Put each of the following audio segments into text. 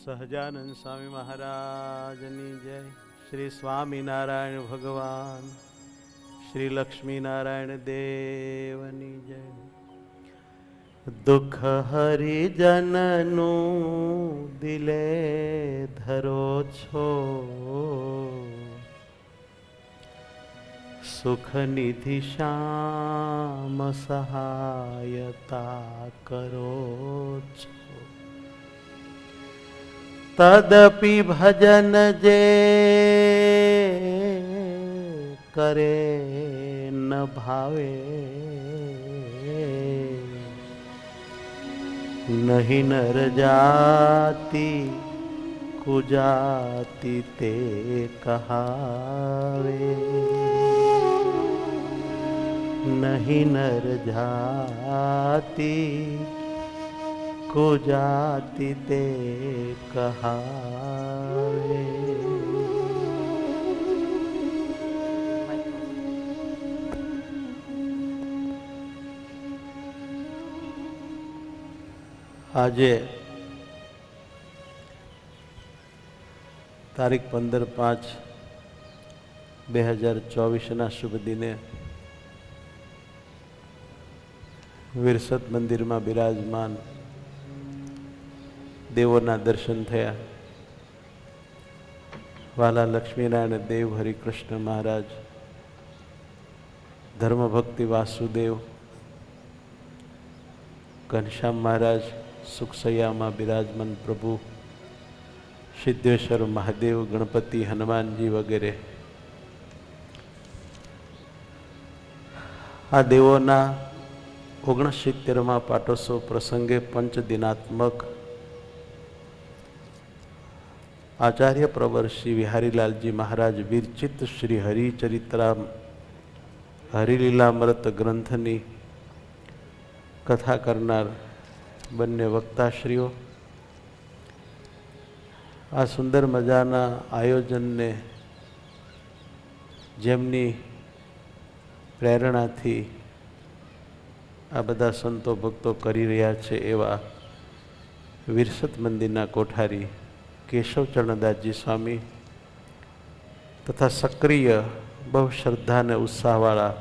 સહજાનંદ સ્વામી મહારાજની જય. શ્રી સ્વામિનારાયણ ભગવાન, શ્રી લક્ષ્મીનારાયણ દેવની જય. દુઃખ હરિજનનું દિલે ધરો છો, સુખ નિધિ શ્યામ સહાયતા કરો છો. તદપી ભજન જે કરે ન ભાવે, નહીં નર જાતિ કુજાતિ તે કહાવે, નહીં નર જાતિ કુજાતિ તે કહાવે. આજે તારીખ 15/5/2024 શુભ દિને વિરસદ મંદિરમાં બિરાજમાન દેવોના દર્શન થયા. વાલા લક્ષ્મીનારાયણ દેવ, હરિકૃષ્ણ મહારાજ, ધર્મભક્તિ વાસુદેવ, ઘનશ્યામ મહારાજ, સુખસૈયામાં બિરાજમાન પ્રભુ, સિદ્ધેશ્વર મહાદેવ, ગણપતિ, હનુમાનજી વગેરે આ દેવોના 69માં પાટોત્સવ પ્રસંગે પંચદિનાત્મક આચાર્ય પ્રવર શ્રી વિહારીલાલજી મહારાજ વિરચિત શ્રી હરિચરિત્રામ હરિલીલામૃત ગ્રંથની કથા કરનાર બંને વક્તાશ્રીઓ આ સુંદર મજાના આયોજનને જેમની પ્રેરણાથી આ બધા સંતો ભક્તો કરી રહ્યા છે એવા વિરસદ મંદિરના કોઠારી કેશવચરણદાસજી સ્વામી તથા સક્રિય બહુ શ્રદ્ધા અને ઉત્સાહવાળા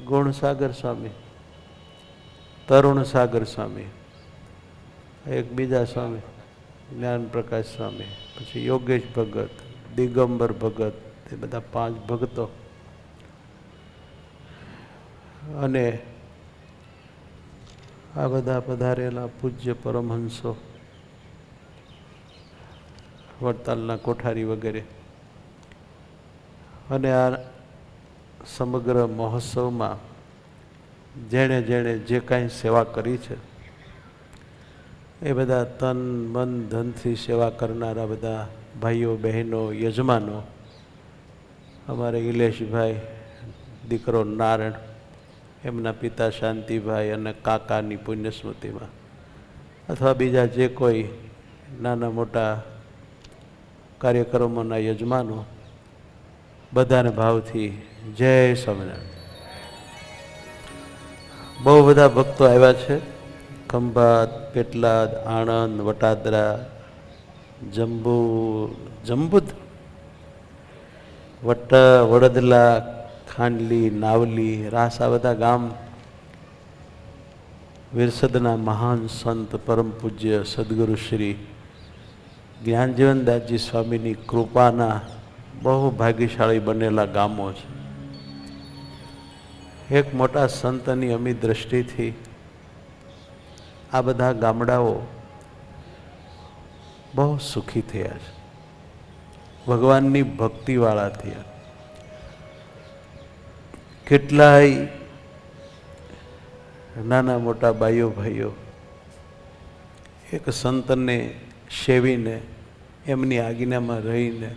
ગુણસાગર સ્વામી, તરુણસાગર સ્વામી, એક બીજા સ્વામી જ્ઞાન પ્રકાશ સ્વામી, પછી યોગેશ ભગત, દિગંબર ભગત, એ બધા 5 ભગતો અને આ બધા પધારેલા પૂજ્ય પરમહંસો, વડતાલના કોઠારી વગેરે અને આ સમગ્ર મહોત્સવમાં જેણે જેણે જે કાંઈ સેવા કરી છે એ બધા તન મન ધનથી સેવા કરનારા બધા ભાઈઓ બહેનો યજમાનો, અમારે ઇલેશભાઈ, દીકરો નારાયણ, એમના પિતા શાંતિભાઈ અને કાકાની પુણ્યસ્મૃતિમાં, અથવા બીજા જે કોઈ નાના મોટા કાર્યક્રમોના યજમાનો, બધાને ભાવથી જય સ્વામિનારાયણ. બહુ બધા ભક્તો આવ્યા છે. ખંભાત, પેટલાદ, આણંદ, વટાદરા, જંબુદ, વડદલા, ખાંડલી, નાવલી, રાસ, આ બધા ગામ વિરસદના મહાન સંત પરમ પૂજ્ય સદગુરુ શ્રી જ્ઞાનજીવનદાસજી સ્વામીની કૃપાના બહુ ભાગ્યશાળી બનેલા ગામો છે. એક મોટા સંતની અમી દ્રષ્ટિથી આ બધા ગામડાઓ બહુ સુખી થયા છે, ભગવાનની ભક્તિવાળા થયા. કેટલાય નાના મોટા બાઈઓ ભાઈઓ એક સંતને સેવીને એમની આજ્ઞામાં રહીને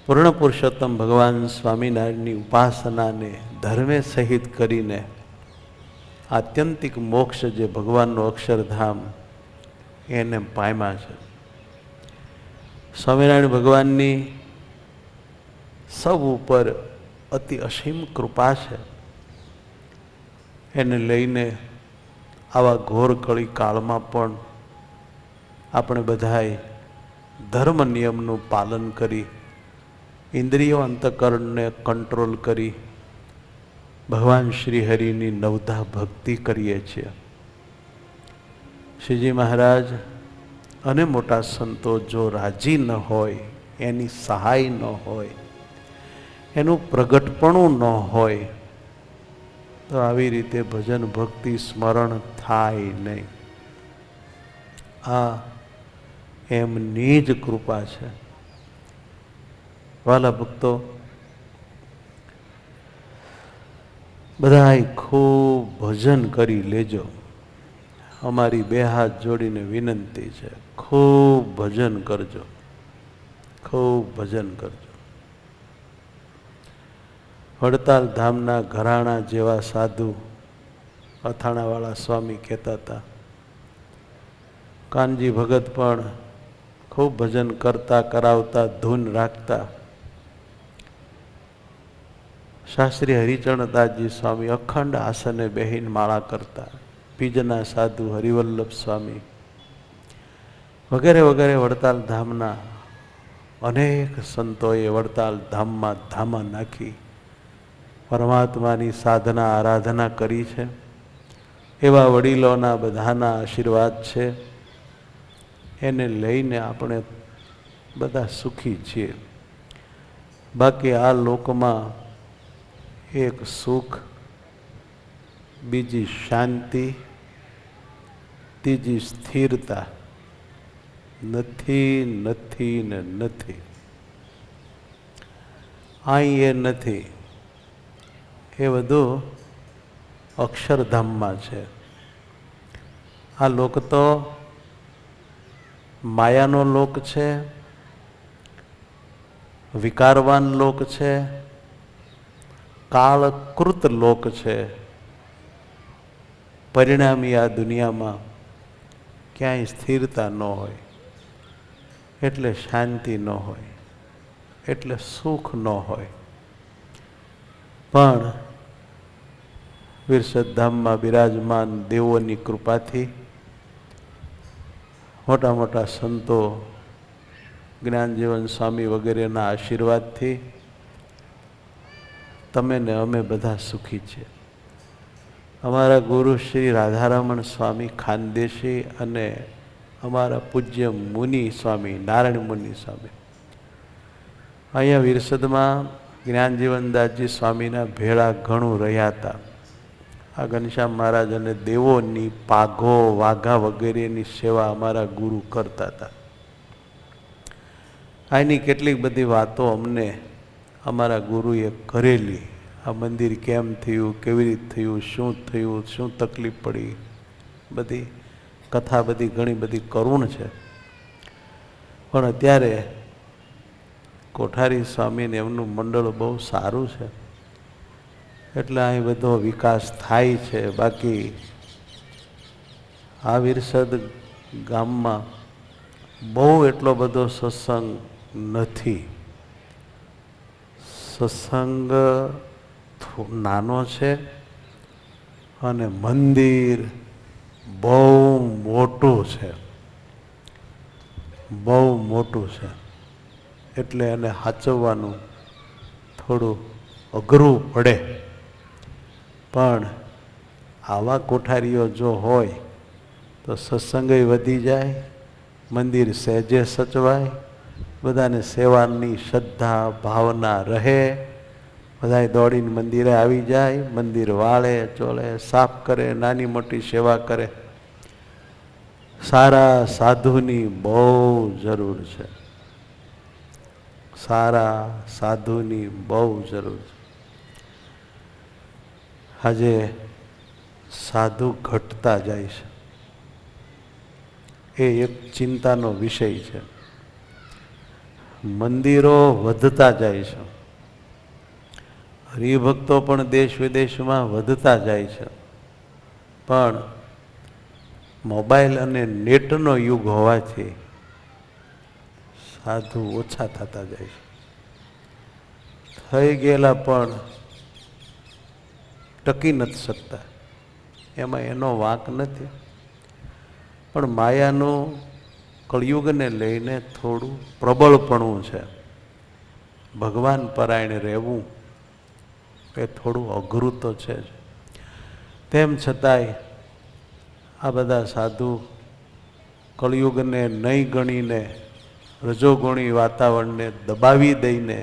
પૂર્ણ પુરુષોત્તમ ભગવાન સ્વામિનારાયણની ઉપાસનાને ધર્મે સહિત કરીને આત્યંતિક મોક્ષ જે ભગવાનનો અક્ષરધામ એને પામ્યા છે. સ્વામિનારાયણ ભગવાનની સૌ ઉપર અતિ અસીમ કૃપા છે. એને લઈને આવા ઘોર કળી કાળમાં પણ આપણે બધાએ ધર્મ નિયમનું પાલન કરી ઇન્દ્રિયો અંતઃકરણને કંટ્રોલ કરી ભગવાન શ્રી હરિની નવધા ભક્તિ કરીએ છીએ. શ્રીજી મહારાજ અને મોટા સંતો જો રાજી ન હોય, એની સહાય ન હોય, એનું પ્રગટપણું ન હોય તો આવી રીતે ભજન ભક્તિ સ્મરણ થાય નહીં. આ એમની જ કૃપા છે. વાલા ભક્તો, બધાય ખૂબ ભજન કરી લેજો. અમારી બે હાથ જોડીને વિનંતી છે, ખૂબ ભજન કરજો, ખૂબ ભજન કરજો. વડતાલ ધામના ઘરાણા જેવા સાધુ અથાણાવાળા સ્વામી કહેતા હતા, કાનજી ભગત પણ ખૂબ ભજન કરતા, કરાવતા, ધૂન રાખતા. શાસ્ત્રી હરિચરણદાસજી સ્વામી અખંડ આસને બેહીને માળા કરતા. બીજના સાધુ હરિવલ્લભ સ્વામી વગેરે વગેરે વડતાલ ધામના અનેક સંતોએ વડતાલ ધામમાં ધામા નાખી પરમાત્માની સાધના આરાધના કરી છે. એવા વડીલોના બધાના આશીર્વાદ છે, એને લઈને આપણે બધા સુખી છીએ. બાકી આ લોકમાં એક સુખ, બીજી શાંતિ, ત્રીજી સ્થિરતા નથી, નથી ને નથી. અહીં એ નથી, એ બધું અક્ષરધામમાં છે. આ લોક તો માયાનો લોક છે, વિકારવાન લોક છે, કાળકૃત લોક છે. પરિણામી આ દુનિયામાં ક્યાંય સ્થિરતા ન હોય, એટલે શાંતિ ન હોય, એટલે સુખ ન હોય. પણ વિરસદ ધામમાં બિરાજમાન દેવોની કૃપાથી, મોટા મોટા સંતો, જ્ઞાનજીવન સ્વામી વગેરેના આશીર્વાદથી તમે ને અમે બધા સુખી છીએ. અમારા ગુરુ શ્રી રાધારમણ સ્વામી ખાનદેશી અને અમારા પૂજ્ય મુનિ સ્વામી નારાયણ મુનિ સ્વામી અહીંયા વિરસદમાં જ્ઞાનજીવનદાસજી સ્વામીના ભેળા ઘણું રહ્યા હતા. આ ઘનશ્યામ મહારાજ અને દેવોની પાઘો, વાઘા વગેરેની સેવા અમારા ગુરુ કરતા હતા. આની કેટલીક બધી વાતો અમને અમારા ગુરુએ કરેલી. આ મંદિર કેમ થયું, કેવી રીતે થયું, શું થયું, શું તકલીફ પડી, બધી કથા બધી ઘણી બધી કરુણ છે. પણ અત્યારે કોઠારી સ્વામીને એમનું મંડળ બહુ સારું છે, એટલે અહીં બધો વિકાસ થાય છે. બાકી આ વિરસદ ગામમાં બહુ એટલો બધો સત્સંગ નથી. સત્સંગ નાનો છે અને મંદિર બહુ મોટું છે, બહુ મોટું છે. એટલે એને સાચવવાનું થોડું અઘરું પડે. પણ આવા કોઠારીઓ જો હોય તો સત્સંગય વધી જાય, મંદિર સહેજે સચવાય, બધાને સેવાની શ્રદ્ધા ભાવના રહે, બધાય દોડીને મંદિરે આવી જાય, મંદિર વાળે ચોળે સાફ કરે, નાની મોટી સેવા કરે. સારા સાધુની બહુ જરૂર છે, સારા સાધુની બહુ જરૂર છે. આજે સાધુ ઘટતા જાય છે, એ એક ચિંતાનો વિષય છે. મંદિરો વધતા જાય છે, હરિભક્તો પણ દેશ વિદેશમાં વધતા જાય છે. પણ મોબાઈલ અને નેટનો યુગ હોવાથી સાધુ ઓછા થતા જાય છે. થઈ ગયેલા પણ ટકી નથી શકતા, એમાં એનો વાંક નથી. પણ માયાનું કળિયુગને લઈને થોડું પ્રબળપણું છે. ભગવાન પરાયણ રહેવું એ થોડું અઘરું તો છે જ. તેમ છતાંય આ બધા સાધુ કળિયુગને નહીં ગણીને રજોગુણી વાતાવરણને દબાવી દઈને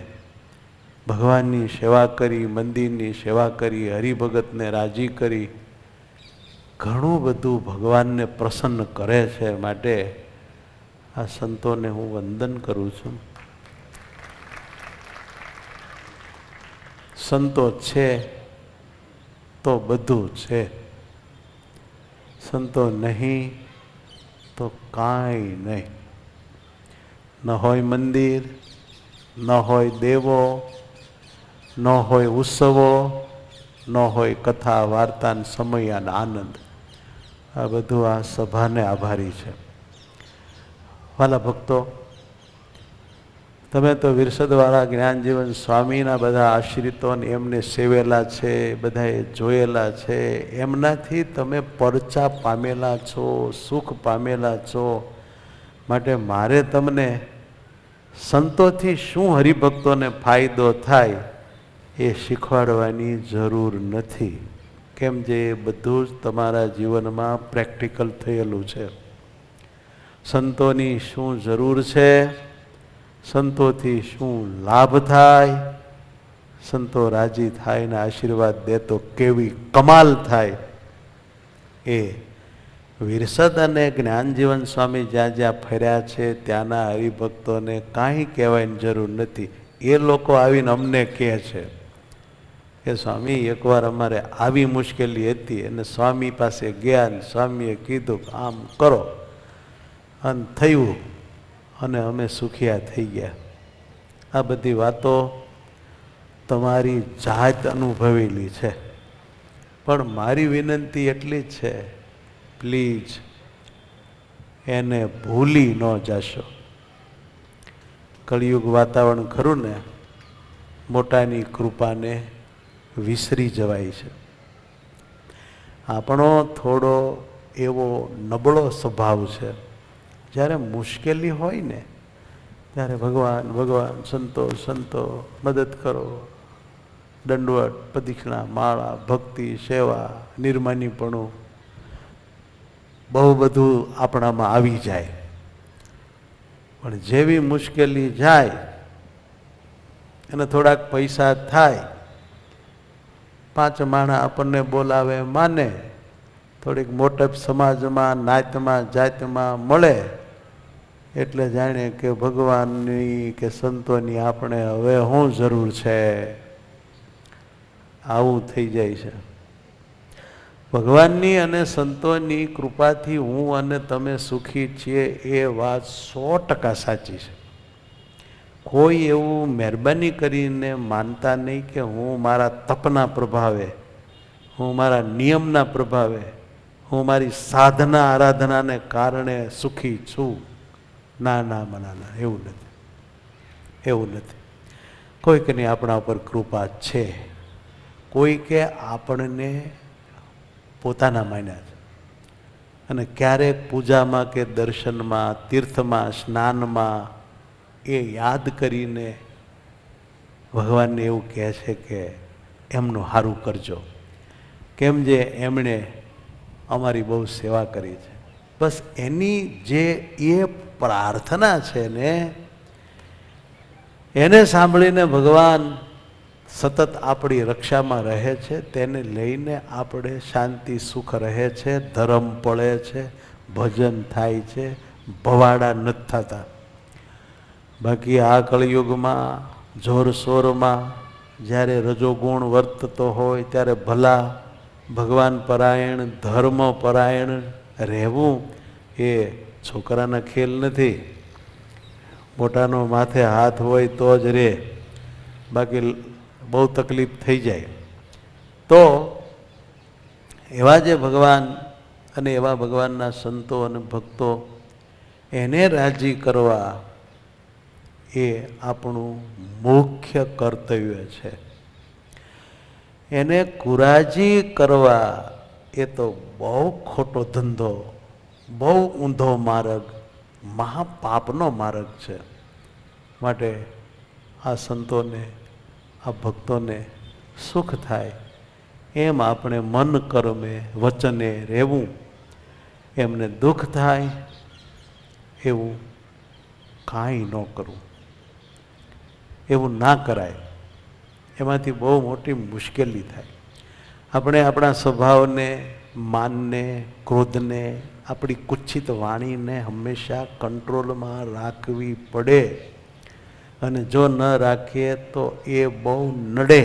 ભગવાનની સેવા કરી, મંદિરની સેવા કરી, હરિભગતને રાજી કરી, ઘણું બધું ભગવાનને પ્રસન્ન કરે છે. માટે આ સંતોને હું વંદન કરું છું. સંતો છે તો બધું છે, સંતો નહીં તો કાંઈ નહીં. ન હોય મંદિર, ન હોય દેવો, ન હોય ઉત્સવો, ન હોય કથા વાર્તા સમય અને આનંદ. આ બધું આ સભાને આભારી છે. વાલા ભક્તો, તમે તો વિરસદવાળા જ્ઞાનજીવન સ્વામીના બધા આશ્રિતોને એમને સેવેલા છે, બધાએ જોયેલા છે, એમનાથી તમે પરચા પામેલા છો, સુખ પામેલા છો. માટે મારે તમને સંતોથી શું હરિભક્તોને ફાયદો થાય એ શીખવાડવાની જરૂર નથી. કેમ જે બધું જ તમારા જીવનમાં પ્રેક્ટિકલ થયેલું છે. સંતોની શું જરૂર છે, સંતોથી શું લાભ થાય, સંતો રાજી થાય ને આશીર્વાદ દે તો કેવી કમાલ થાય, એ વિરસદ અને જ્ઞાનજીવન સ્વામી જ્યાં જ્યાં ફર્યા છે ત્યાંના હરિભક્તોને કાંઈ કહેવાની જરૂર નથી. એ લોકો આવીને અમને કહે છે કે સ્વામી એકવાર અમારે આવી મુશ્કેલી હતી અને સ્વામી પાસે ગયા અને સ્વામીએ કીધું આમ કરો અને થયું અને અમે સુખિયા થઈ ગયા. આ બધી વાતો તમારી જાત અનુભવેલી છે. પણ મારી વિનંતી એટલી જ છે, પ્લીઝ એને ભૂલી ન જશો. કળિયુગ વાતાવરણ ખરું ને, મોટાની કૃપાને વિસરી જવાય છે. આપણો થોડો એવો નબળો સ્વભાવ છે. જ્યારે મુશ્કેલી હોય ને ત્યારે ભગવાન ભગવાન, સંતો સંતો, મદદ કરો, દંડવટ, પ્રદક્ષિણા, માળા, ભક્તિ, સેવા, નિર્માનીપણું બહુ બધું આપણામાં આવી જાય. પણ જેવી મુશ્કેલી જાય અને થોડાક પૈસા થાય, 5 માણા આપણને બોલાવે માને, થોડીક મોટપ સમાજમાં નાતમાં જાતમાં મળે એટલે જાણે કે ભગવાનની કે સંતોની આપણે હવે શું જરૂર છે. આવું થઈ જાય છે. ભગવાનની અને સંતોની કૃપાથી હું અને તમે સુખી છીએ એ વાત 100% સાચી છે. કોઈ એવું મહેરબાની કરીને માનતા નહીં કે હું મારા તપના પ્રભાવે, હું મારા નિયમના પ્રભાવે, હું મારી સાધના આરાધનાને કારણે સુખી છું. ના ના ના, એવું નથી, એવું નથી. કોઈકની આપણા ઉપર કૃપા છે, કોઈકે આપણને પોતાના માન્યા છે અને ક્યારેક પૂજામાં કે દર્શનમાં, તીર્થમાં, સ્નાનમાં એ યાદ કરીને ભગવાનને એવું કહે છે કે એમનું સારું કરજો. કેમ જે એમણે અમારી બહુ સેવા કરી છે. બસ એની જે એ પ્રાર્થના છે ને એને સાંભળીને ભગવાન સતત આપણી રક્ષામાં રહે છે. તેને લઈને આપણે શાંતિ સુખ રહે છે, ધર્મ પડે છે, ભજન થાય છે, ભવાડા નથી થતા. બાકી આ કળિયુગમાં જોરશોરમાં જ્યારે રજોગુણ વર્તતો હોય ત્યારે ભલા ભગવાન પરાયણ, ધર્મ પરાયણ રહેવું એ છોકરાના ખેલ નથી. મોટાનો માથે હાથ હોય તો જ રહે, બાકી બહુ તકલીફ થઈ જાય. તો એવા જે ભગવાન અને એવા ભગવાનના સંતો અને ભક્તો, એને રાજી કરવા એ આપણું મુખ્ય કર્તવ્ય છે. એને કુરાજી કરવા એ તો બહુ ખોટો ધંધો, બહુ ઊંધો માર્ગ, મહાપાપનો માર્ગ છે. માટે આ સંતોને, આ ભક્તોને સુખ થાય એમ આપણે મન કર્મે વચને રહેવું, એમને દુઃખ થાય એવું કાંઈ ન કરવું. એવું ના કરાય. એમાંથી બહુ મોટી મુશ્કેલી થાય. આપણે આપણા સ્વભાવને, માનને, ક્રોધને, આપણી કુચ્છિત વાણીને હંમેશા કંટ્રોલમાં રાખવી પડે. અને જો ન રાખીએ તો એ બહુ નડે.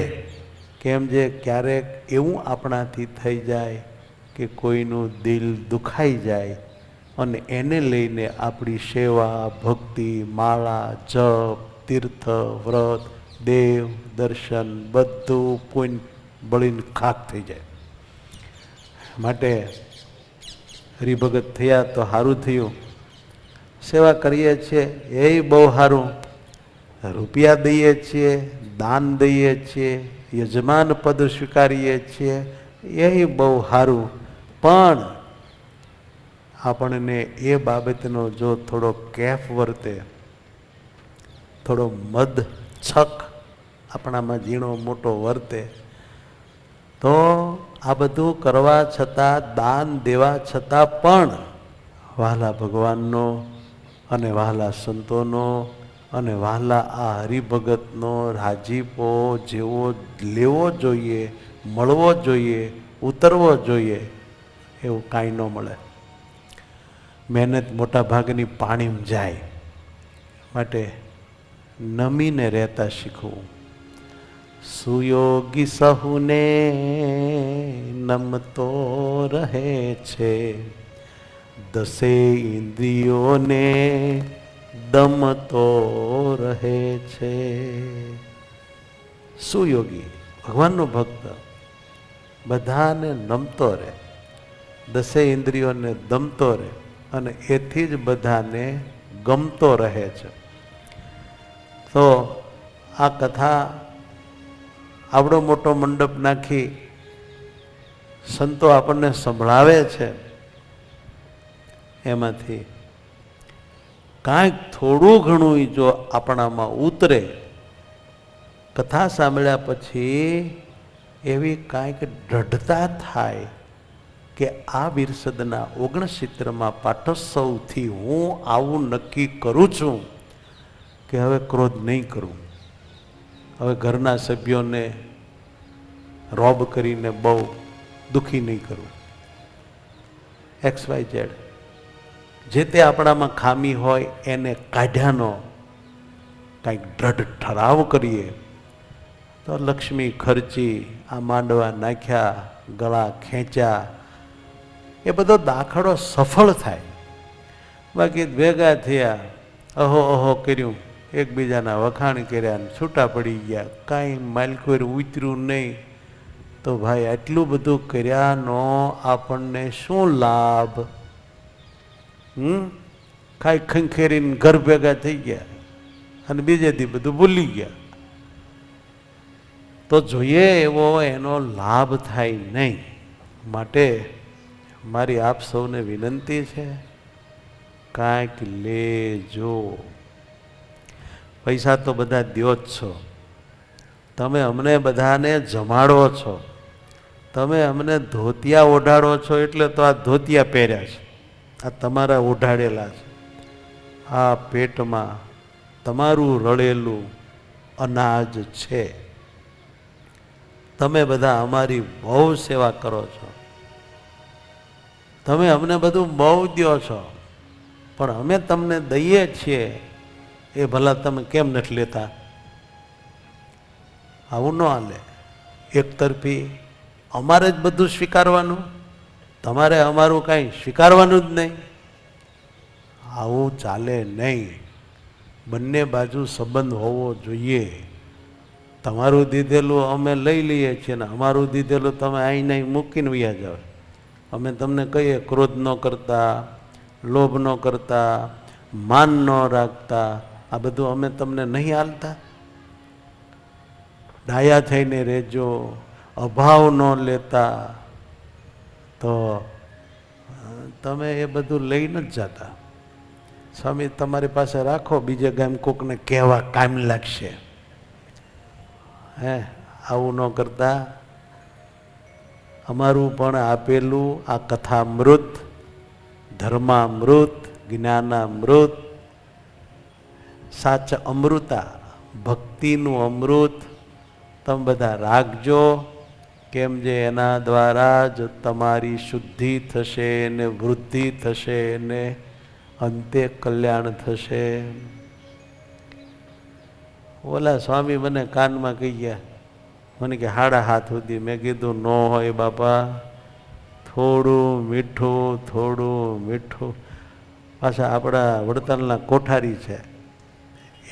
કેમ જે ક્યારેક એવું આપણાથી થઈ જાય કે કોઈનું દિલ દુખાઈ જાય અને એને લઈને આપણી સેવા, ભક્તિ, માળા, જપ, તીર્થ, વ્રત, દેવ દર્શન બધું પુણ્ય બળીને ખાક થઈ જાય. માટે હરિભગત થયા તો સારું થયું. સેવા કરીએ છીએ એ બહુ સારું. રૂપિયા દઈએ છીએ, દાન દઈએ છીએ, યજમાન પદ સ્વીકારીએ છીએ એ બહુ સારું. પણ આપણને એ બાબતનો જો થોડો કેફ વર્તે, થોડો મદ છક આપણામાં ઝીણો મોટો વર્તે, તો આ બધું કરવા છતાં, દાન દેવા છતાં પણ વહાલા ભગવાનનો અને વહાલા સંતોનો અને વહાલા આ હરિભગતનો રાજીપો જેવો લેવો જોઈએ, મળવો જોઈએ, ઉતરવો જોઈએ, એવું કાંઈ ન મળે. મહેનત મોટા ભાગની પાણીમાં જાય. માટે નમીને રહેતા શીખવું. સુયોગી સહુને નમતો રહે છે, દસે ઇન્દ્રિયોને દમતો રહે છે. સુયોગી ભગવાનનો ભક્ત બધાને નમતો રહે, દસે ઇન્દ્રિયોને દમતો રહે અને એથી જ બધાને ગમતો રહે છે. તો આ કથા આવડો મોટો મંડપ નાખી સંતો આપણને સંભળાવે છે, એમાંથી કાંઈક થોડું ઘણું જો આપણામાં ઉતરે, કથા સાંભળ્યા પછી એવી કાંઈક દૃઢતા થાય કે આ વિરસદના 69માં પાઠોત્સવથી હું આવું નક્કી કરું છું કે હવે ક્રોધ નહીં કરું, હવે ઘરના સભ્યોને રોબ કરીને બહુ દુઃખી નહીં કરું. XYZ જે તે આપણામાં ખામી હોય એને કાઢ્યાનો કંઈક દ્રઢ ઠરાવ કરીએ તો લક્ષ્મી ખર્ચી, આ માંડવા નાખ્યા, ગળા ખેંચ્યા, એ બધો દાખલો સફળ થાય. બાકી ભેગા થયા, અહો અહો કર્યું, એકબીજાના વખાણ કર્યા ને છૂટા પડી ગયા, કાંઈ માલકોર ઉતર્યું નહીં. તો ભાઈ આટલું બધું કર્યાનો આપણને શું લાભ? ખાઈ ખંખેરીને ઘર ભેગા થઈ ગયા અને બીજેથી બધું ભૂલી ગયા. તો જોઈએ એવો એનો લાભ થાય નહીં. માટે મારી આપ સૌને વિનંતી છે, કાંઈક લેજો. પૈસા તો બધા દ્યો જ છો, તમે અમને બધાને જમાડો છો, તમે અમને ધોતિયા ઓઢાડો છો એટલે તો આ ધોતિયા પહેર્યા છે, આ તમારા ઓઢાડેલા છે. આ પેટમાં તમારું રળેલું અનાજ છે. તમે બધા અમારી બહુ સેવા કરો છો, તમે અમને બધું બહુ દ્યો છો, પણ અમે તમને દઈએ છીએ એ ભલા તમે કેમ નથી લેતા? આવું ન હાલે. એક તરફી અમારે જ બધું સ્વીકારવાનું, તમારે અમારું કાંઈ સ્વીકારવાનું જ નહીં. આવું ચાલે નહીં. બંને બાજુ સંબંધ હોવો જોઈએ. તમારું દીધેલું અમે લઈ લઈએ છીએ ને અમારું દીધેલું તમે અહીં નહીં મૂકીને વયા જાઓ. અમે તમને કહીએ ક્રોધ ન કરતા, લોભ ન કરતા, માન ન રાખતા, આ બધું અમે તમને નહીં હાલતા? ડાયા થઈને રહેજો, અભાવ ન લેતા, તો તમે એ બધું લઈને જ જતા. સ્વામી તમારી પાસે રાખો, બીજે ગામ કોકને કહેવા કામ લાગશે. હે, આવું ન કરતા અમારું પણ આપેલું આ કથામૃત, ધર્મામૃત, જ્ઞાનામૃત, સાચ અમૃતા, ભક્તિનું અમૃત તમે બધા રાખજો. કેમ જે એના દ્વારા જ તમારી શુદ્ધિ થશે ને વૃદ્ધિ થશે ને અંતે કલ્યાણ થશે. ઓલા સ્વામી મને કાનમાં કહી ગયા, મને કે 7:30 સુધી. મેં કીધું ન હોય બાપા, થોડું મીઠું, થોડું મીઠું. પાછા આપણા વડતાલના કોઠારી છે,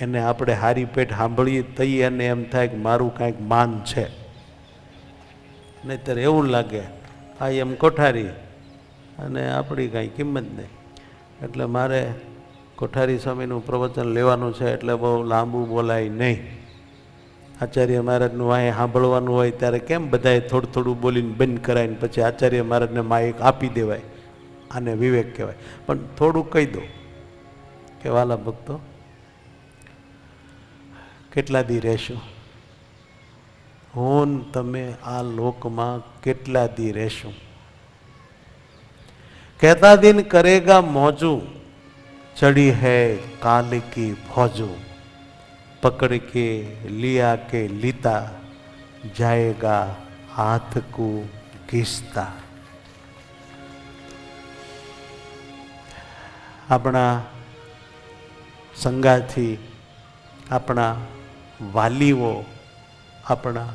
એને આપણે હારી પેટ સાંભળીએ તઈ એને એમ થાય કે મારું કાંઈક માન છે, નહીંતર એવું લાગે આ એમ કોઠારી અને આપણી કાંઈ કિંમત નહીં. એટલે મારે કોઠારી સ્વામીનું પ્રવચન લેવાનું છે, એટલે બહુ લાંબુ બોલાય નહીં. આચાર્ય મહારાજનું વાંહે સાંભળવાનું હોય ત્યારે કેમ બધાએ થોડું થોડું બોલીને બંધ કરાવીને પછી આચાર્ય મહારાજને માઇક આપી દેવાય, આને વિવેક કહેવાય. પણ થોડું કહી દો કે વાલા ભક્તો, કેટલા દી રહેશું? હું તમે આ લોકમાં કેટલા દી રહેશું? कहता दिन करेगा मौजू, चढ़ी है काल की फौजू, पकड़ के लिया के लीता, जाएगा हाथ को घीसता. આપણા સંગાથી, આપણા વાલીઓ, આપણા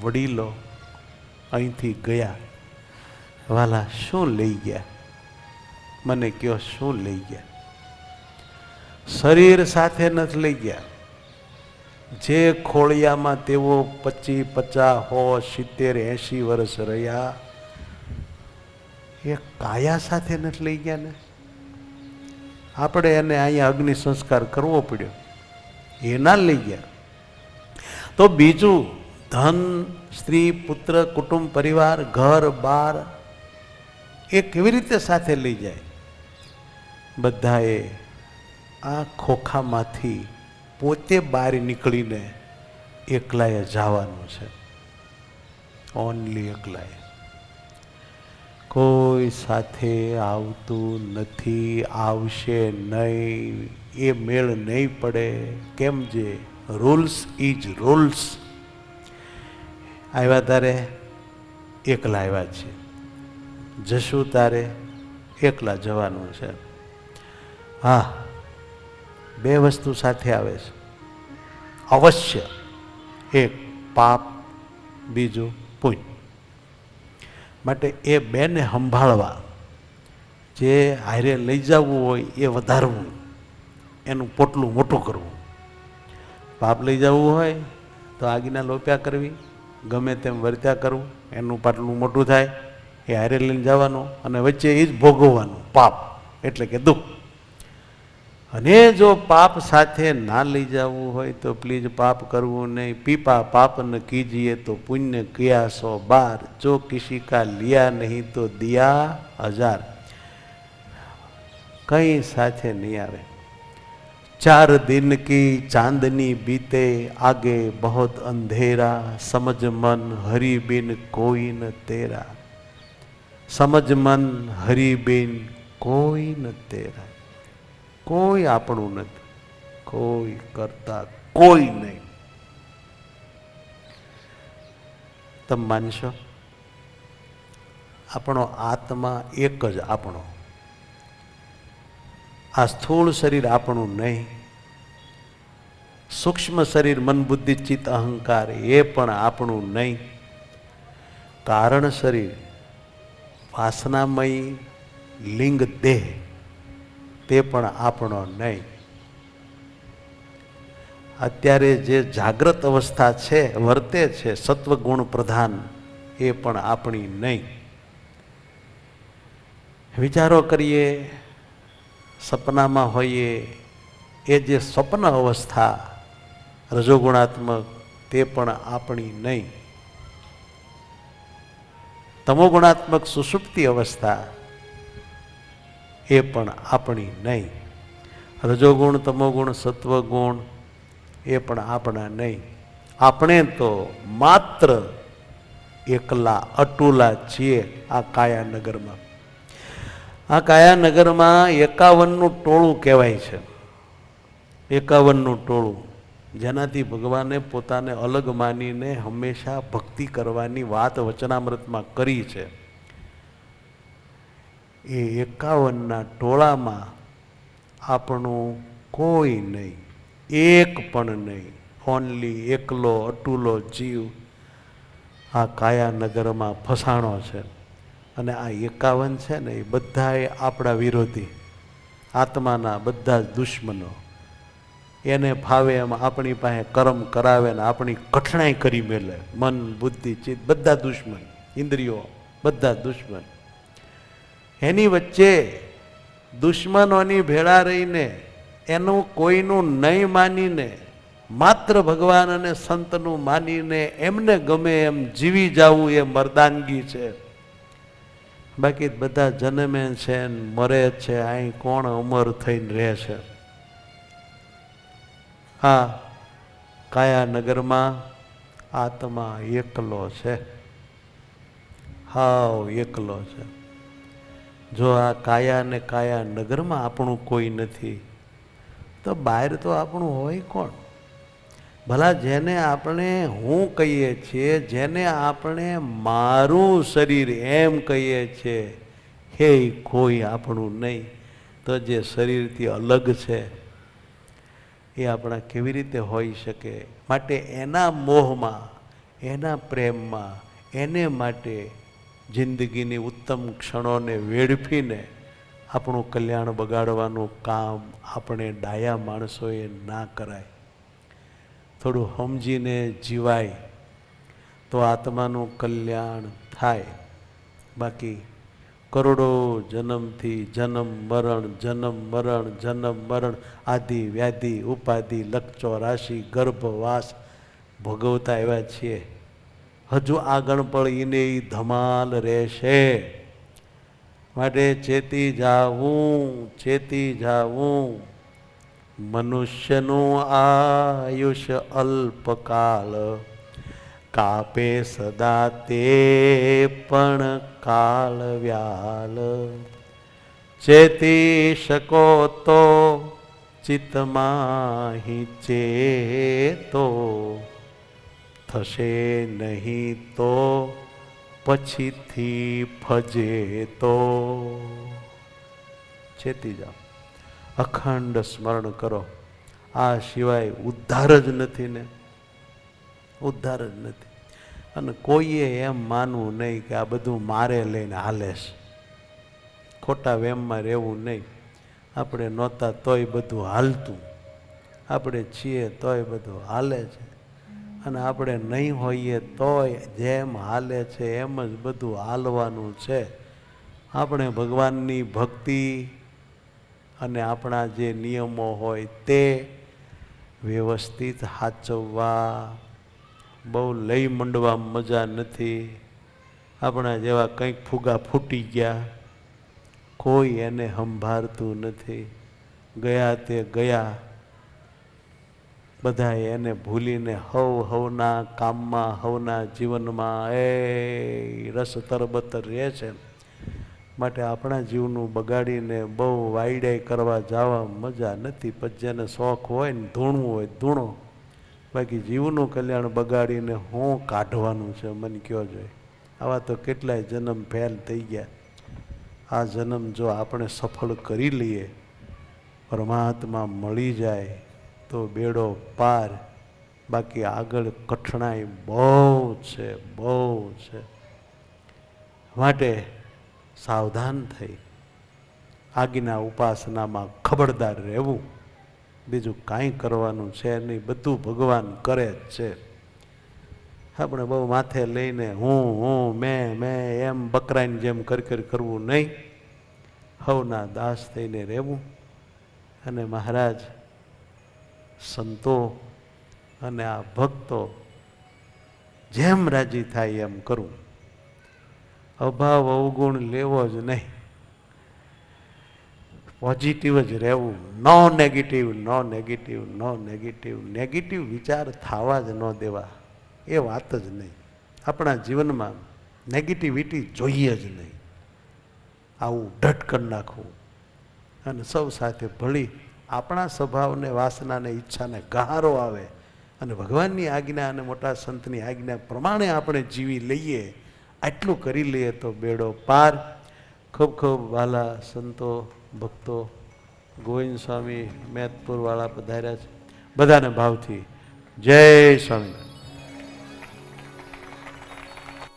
વડીલો અહીંથી ગયા. વાલા શું લઈ ગયા? મને કયો શું લઈ ગયા? શરીર સાથે નથી લઈ ગયા. જે ખોળિયામાં તેઓ 25, 50, 100, 70, 80 વર્ષ રહ્યા, એ કાયા સાથે નથી લઈ ગયા ને. આપણે એને અહીંયા અગ્નિ સંસ્કાર કરવો પડ્યો, એના લઈ ગયા. તો બીજું ધન, સ્ત્રી, પુત્ર, કુટુંબ, પરિવાર, ઘર બાર એ કેવી રીતે સાથે લઈ જાય? બધાએ આ ખોખામાંથી પોતે બહાર નીકળીને એકલાએ જવાનું છે. ઓનલી એકલાએ. કોઈ સાથે આવતું નથી, આવશે નહીં, એ મેળ નહીં પડે. કેમ જે રૂલ્સ ઇઝ રૂલ્સ. આવ્યા તારે એકલા આવ્યા છે, જશું તારે એકલા જવાનું છે. હા, બે વસ્તુ સાથે આવે છે અવશ્ય. એક પાપ, બીજું પુણ્ય. માટે એ બેને સંભાળવા, જે હારે લઈ જવું હોય એ વધારવું, એનું પોટલું મોટું કરવું. પાપ લઈ જવું હોય તો આગીના લોપ્યા કરવી, ગમે તેમ વર્ત્યા કરવું, એનું પાટલું મોટું થાય. એ હારે લઈને જવાનું અને વચ્ચે એ જ ભોગવવાનું પાપ, એટલે કે દુઃખ. અને જો પાપ સાથે ના લઈ જવું હોય તો પ્લીઝ પાપ કરવું નહીં. પીપા પાપ ન કીજીએ તો પુण्य किया 100 बार, जो किसी का लिया नहीं तो दिया 1000. कहीं સાથે નહીં આવે. 4 दिन की चांदनी बीते, आगे बहुत अंधेरा, समझ मन हरि बिन कोई न तेरा. समझ मन हरि बिन कोई न तेरा. કોઈ આપણું નથી, કોઈ કરતા કોઈ નહીં. તમે માનશો? આપણો આત્મા એક જ આપણો. આ સ્થૂળ શરીર આપણું નહીં. સૂક્ષ્મ શરીર, મન, બુદ્ધિ, ચિત્ત, અહંકાર એ પણ આપણું નહીં. કારણ શરીર, વાસનામય લિંગ દેહ તે પણ આપણો નહીં. અત્યારે જે જાગ્રત અવસ્થા છે, વર્તે છે સત્વગુણ પ્રધાન, એ પણ આપણી નહીં. વિચારો કરીએ, સપનામાં હોઈએ, એ જે સ્વપ્ન અવસ્થા રજોગુણાત્મક, તે પણ આપણી નહીં. તમોગુણાત્મક સુષુપ્તિ અવસ્થા એ પણ આપણી નહીં. રજોગુણ, તમોગુણ, સત્વગુણ એ પણ આપણા નહીં. આપણે તો માત્ર એકલા અટુલા છીએ આ કાયાનગરમાં. આ કાયાનગરમાં 51નું ટોળું કહેવાય છે. 51નું ટોળું, જેનાથી ભગવાને પોતાને અલગ માનીને હંમેશા ભક્તિ કરવાની વાત વચનામૃતમાં કરી છે. એ 51ના ટોળામાં આપણું કોઈ નહીં, એક પણ નહીં. ઓનલી એકલો અટુલો જીવ આ કાયાનગરમાં ફસાણો છે. અને આ 51 છે ને એ બધાએ આપણા વિરોધી, આત્માના બધા જ દુશ્મનો. એને ફાવે એમ આપણી પાસે કર્મ કરાવે ને આપણી કઠણાઈ કરી મેલે. મન, બુદ્ધિ, ચિત્ત બધા દુશ્મન, ઇન્દ્રિયો બધા દુશ્મન. એની વચ્ચે દુશ્મનોની ભેળા રહીને એનું કોઈનું નહીં માનીને માત્ર ભગવાન અને સંતનું માનીને એમને ગમે એમ જીવી જવું એ મર્દાનગી છે. બાકી બધા જન્મે છે ને મરે છે. અહીં કોણ અમર થઈને રહે છે? હા, કાયાનગરમાં આત્મા એકલો છે, હાવ એકલો છે. જો આ કાયા ને કાયાનગરમાં આપણું કોઈ નથી તો બહાર તો આપણું હોય કોણ? ભલા જેને આપણે હું કહીએ છીએ, જેને આપણે મારું શરીર એમ કહીએ છીએ, હે કોઈ આપણું નહીં. તો જે શરીરથી અલગ છે એ આપણા કેવી રીતે હોઈ શકે? માટે એના મોહમાં, એના પ્રેમમાં, એને માટે જિંદગીની ઉત્તમ ક્ષણોને વેડફીને આપણું કલ્યાણ બગાડવાનું કામ આપણે ડાયા માણસોએ ના કરાય. થોડું સમજીને જીવાય તો આત્માનું કલ્યાણ થાય. બાકી કરોડો જન્મથી જન્મ મરણ, જન્મ મરણ, જન્મ મરણ, આદિ વ્યાધિ ઉપાધિ લક્ષો રાશિ ગર્ભવાસ ભોગવતા એવા છીએ. હજુ આગળ પણ એને ધમાલ રહેશે. માટે ચેતી જાવું, ચેતી જાવું. મનુષ્યનું આયુષ્ય અલ્પકાળ, કાપે સદા તે પણ કાળ વ્યાલ. ચેતી શકો તો ચિત્તમાં ચેતો, થશે નહીં તો પછીથી ફજે તો. ચેતી જાઓ, અખંડ સ્મરણ કરો. આ સિવાય ઉદ્ધાર જ નથી ને, ઉદ્ધાર જ નથી. અને કોઈએ એમ માનવું નહીં કે આ બધું મારે લઈને હાલે છે. ખોટા વેમમાં રહેવું નહીં. આપણે નહોતા તોય બધું હાલતું, આપણે છીએ તોય બધું હાલે છે. અને આપણે નહીં હોઈએ તોય જેમ હાલે છે એમ જ બધું હાલવાનું છે. આપણે ભગવાનની ભક્તિ અને આપણા જે નિયમો હોય તે વ્યવસ્થિત સાચવવા. બહુ લઈ મંડવા મજા નથી. આપણા જેવા કંઈક ફુગા ફૂટી ગયા, કોઈ એને સંભાળતું નથી. ગયા તે ગયા, બધા એને ભૂલીને હવના કામમાં, હવના જીવનમાં એ રસ તરબતર રહે છે. માટે આપણા જીવનું બગાડીને બહુ વાયડાઈ કરવા જવા મજા નથી. પછી જેને શોખ હોય ને ધૂણવું હોય ધૂણો. બાકી જીવનું કલ્યાણ બગાડીને હું કાઢવાનું છે મને કયો જોઈએ? આવા તો કેટલાય જન્મ ફેલ થઈ ગયા. આ જન્મ જો આપણે સફળ કરી લઈએ, પરમાત્મા મળી જાય તો બેડો પાર. બાકી આગળ કઠણાઈ બહુ છે, બહુ છે. માટે સાવધાન થઈ આજ્ઞા ઉપાસનામાં ખબરદાર રહેવું. બીજું કાંઈ કરવાનું છે નહીં, બધું ભગવાન કરે જ છે. આપણે બહુ માથે લઈને હું મેં એમ બકરાની જેમ કરવું નહીં. હવના દાસ થઈને રહેવું. અને મહારાજ સંતો અને આ ભક્તો જેમ રાજી થાય એમ કરવું. અભાવ અવગુણ લેવો જ નહીં. પોઝિટિવ જ રહેવું, નો નેગેટિવ, નો નેગેટિવ, નો નેગેટિવ. નેગેટિવ વિચાર થવા જ ન દેવા, એ વાત જ નહીં. આપણા જીવનમાં નેગેટિવિટી જોઈએ જ નહીં. આવું ડટ કરી નાખવું અને સૌ સાથે ભળી આપણા સ્વભાવને, વાસનાને, ઈચ્છાને ગહારો આવે અને ભગવાનની આજ્ઞા અને મોટા સંતની આજ્ઞા પ્રમાણે આપણે જીવી લઈએ, આટલું કરી લઈએ તો બેડો પાર. ખૂબ ખૂબ વાલા સંતો, ભક્તો, ગોવિંદ સ્વામી મેદપુરવાળા પધાર્યા છે, બધાને ભાવથી જય સ્વામિનારાયણ.